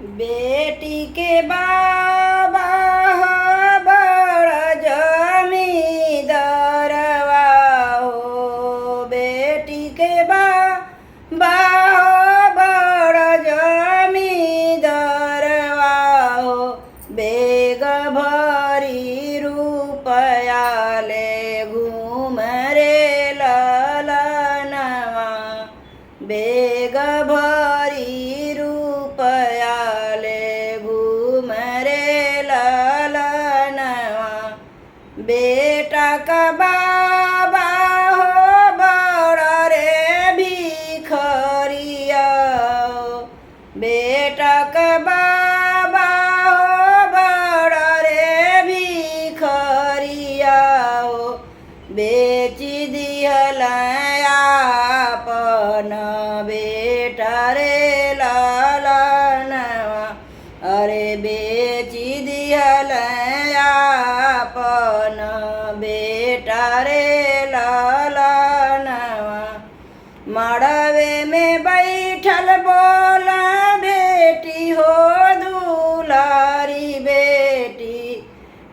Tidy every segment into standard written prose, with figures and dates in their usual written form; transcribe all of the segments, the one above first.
बेटी के बाबा बड़ जमींदारवा हो। बेटी के बाबा बड़ जमींदारवा हो। बेग भरी रुपया ले घूम रे ललनवा। बेग भरी रुपया ले घूम रे ललनवा। बेटा का बाबा हो बड़ रे भिखरिया हो। बेटा का बाबा हो बड़ रे भिखरिया हो। बेची दिहल आपन बेटा रे ललनवा। अरे बेची दिहल आपन बेटा रे ललनवा। मड़वे में बैठल बोला बेटी हो दुलारी बेटी।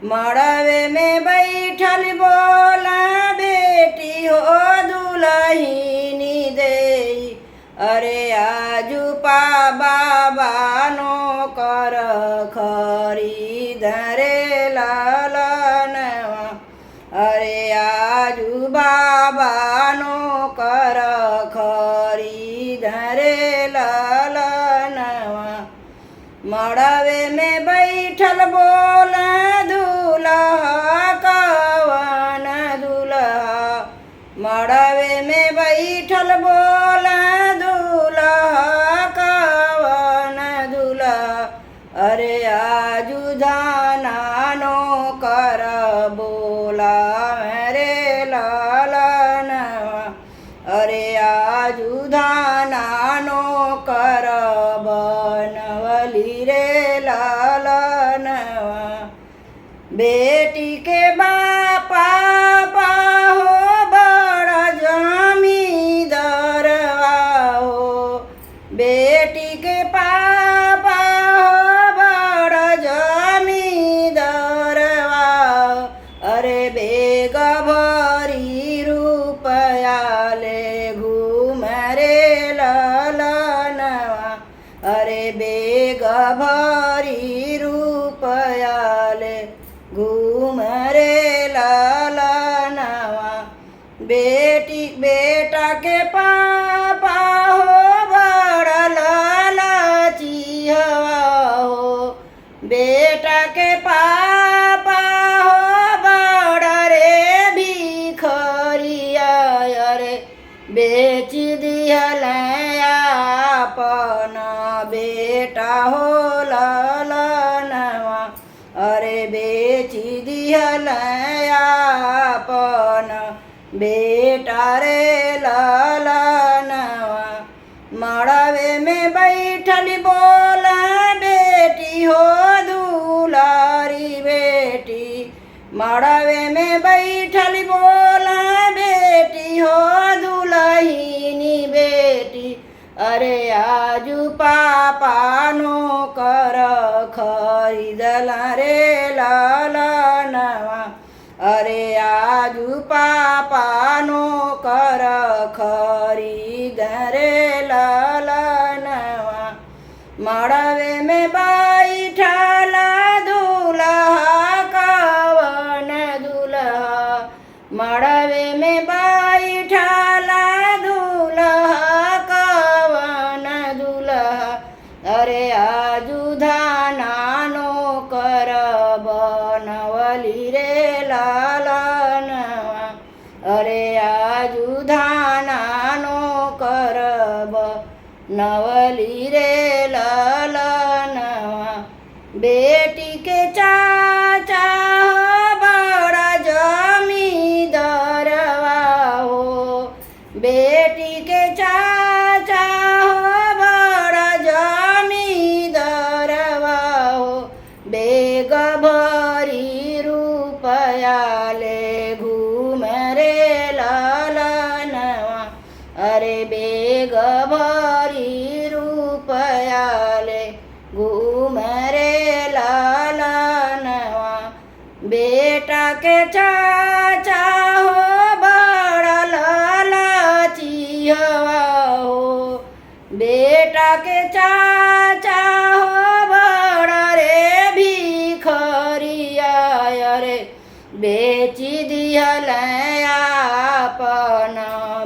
मड़वे में बैठल बोला बेटी हो दुलहिनी देई। अरे आजू पा बाबा नो कर खरीद रे ललनवा। अरे आजू बाबा नो कर खरीद रे ललनवा। मड़वे में बैठल बोला दूल्हा कवन दूल्हा। मड़वे में बैठल बोला दूल्हा कवन दूल्हा। अरे आजू धाना नो कर बोला मेरे ललनवा। अरे आजू धाना नो कर बनवली रे ललनवा। बेटी के बापा हो बड़ जमींदारवा हो। बेटी के पापा हो बड़ जमींदारवा। अरे बेग भरी रुपया ले घूम रे ललनवा। अरे बेग भरी रुपया ले घूम रे ललनवा। बेटा के पापा हो बड़ लालचिया हो। बेटा के पापा हो बड़ रे भिखरिया। अरे बेच दिहल आपन बेटा हो ललनवा। अरे बेची दिहल आपन बेटा रे ललनवा। मड़वे में बैठल बोला बेटी हो दुलारी बेटी। मड़वे में बैठल बोला बेटी हो दुलहिनी बेटी। अरे आजू पापा नो कर खरीदल रे ललनवा। अरे आजू पापा नो कर खरीद रे ललनवा। मड़वे में बैठल दूल्हा कवन दूल्हा। मड़वे में बैठल दूल्हा कवन दूल्हा। अरे आजू धाना नो कर बनवली रे ललनवा। अरे आजू धाना नो कर बनवली रे ललनवा। बेटी के चाचा हो बड़ जमींदारवा हो। बेटी के चाचा हो बड़ जमींदारवा हो। बेग भरी रुपया ले घूम रे ललनवा। अरे बेग भरी रुपया ले के चाचा हो बड़ा लालची हवा हो, बेटा के चाचा हो बड़ा रे भिखरिया रे, बेची दिहल आपन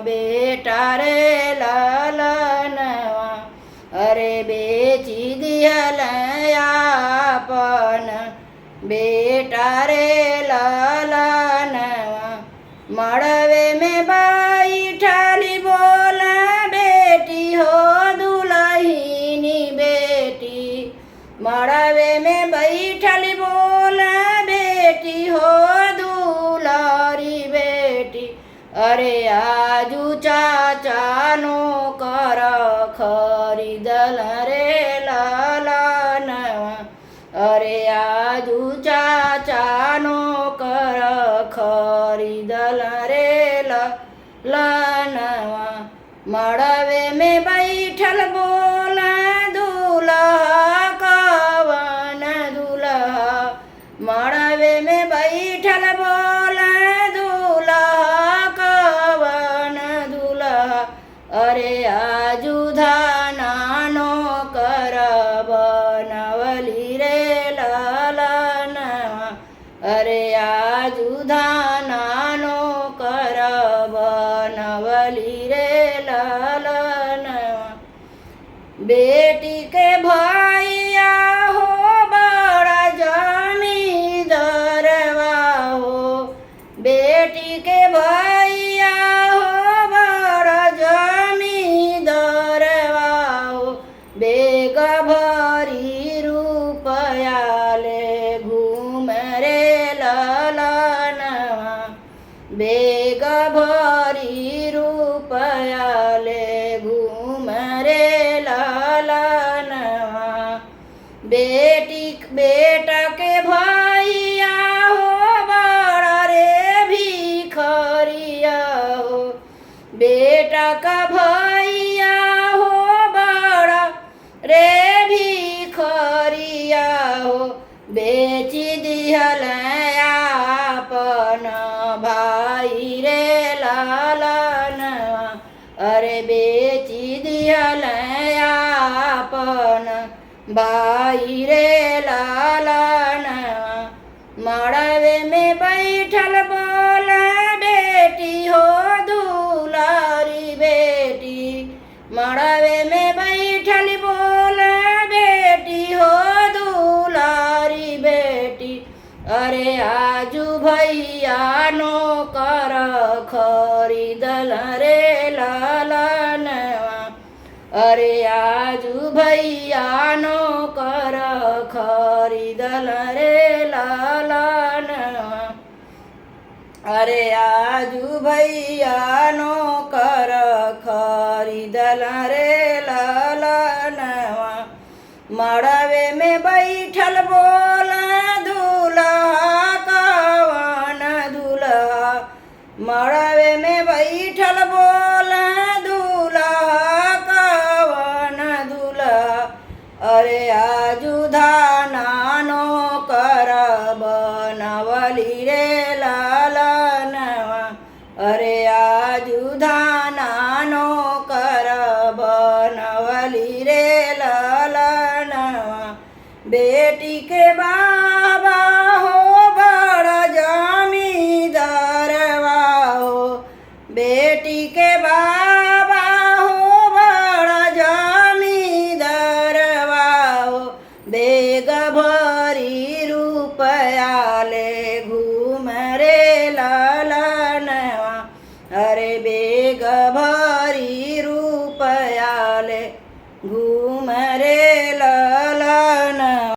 बेटा रे ललनवा, अरे बेची दिहल आपन बेटा रे ललनवा। मड़वे में बैठली बोल बेटी हो दुल्हिनी बेटी, मड़वे में बैठली बोल बेटी हो दुलारी बेटी, अरे आजू चाचा नो कर खरीदल रे ललनवा, अरे आजू चाचा नो कर खरीदल रे ललनवा। मड़वे में बैठल बोल दूल्हा कवन दूल्हा, मड़वे में बैठल बोल दूल्हा कवन दूल्हा, अरे आजू धानानो कर बनवली रे ललनवा, अरे आजू धानानो कर बनवली रे ललनवा। बेटी के भैया हो बड़ा जमींदारवा हो, बेटी के भैया हो बड़ा जमींदारवा हो, बेग भरी रुपया ले घूम रे ललनवा, बेग भरी रुपया ले घूम रे ललनवा। बेटा के भैया हो बड़ा रे भिखरिया हो, बेटा का भैया हो बड़ा रे भिखरिया हो, बेची दिहल आपन भाई रे ललनवा, अरे बेची दिहल आपन भाई रे ललनवा। मड़वे में बैठल बोल बेटी हो दुलारी बेटी, मड़वे में बैठल बोल बेटी हो दुलारी बेटी, अरे आजू भैया नो कर खरीदल रे ललनवा, अरे आजू भैया नो कर खरीदल रे ललनवा, अरे आजू भैया नो कर खरीदल रे ललनवा। मड़वे में बैठल बोल दूल्हा कवन दूल्हा, मड़वे में बैठल बोल दूल्हा कवन दूल्हा, अरे आजू धानानो कर बनवली रे ललनवा, अरे आजू धानानो कर बनवली रे ललनवा। बेटी के बाबा हो बड़ा जमींदारवा हो, बेटी के बाबा हो बड़ा जमींदारवा हो, बेग भरी रुपया ले घूम रे ललनवा, अरे बेग भरी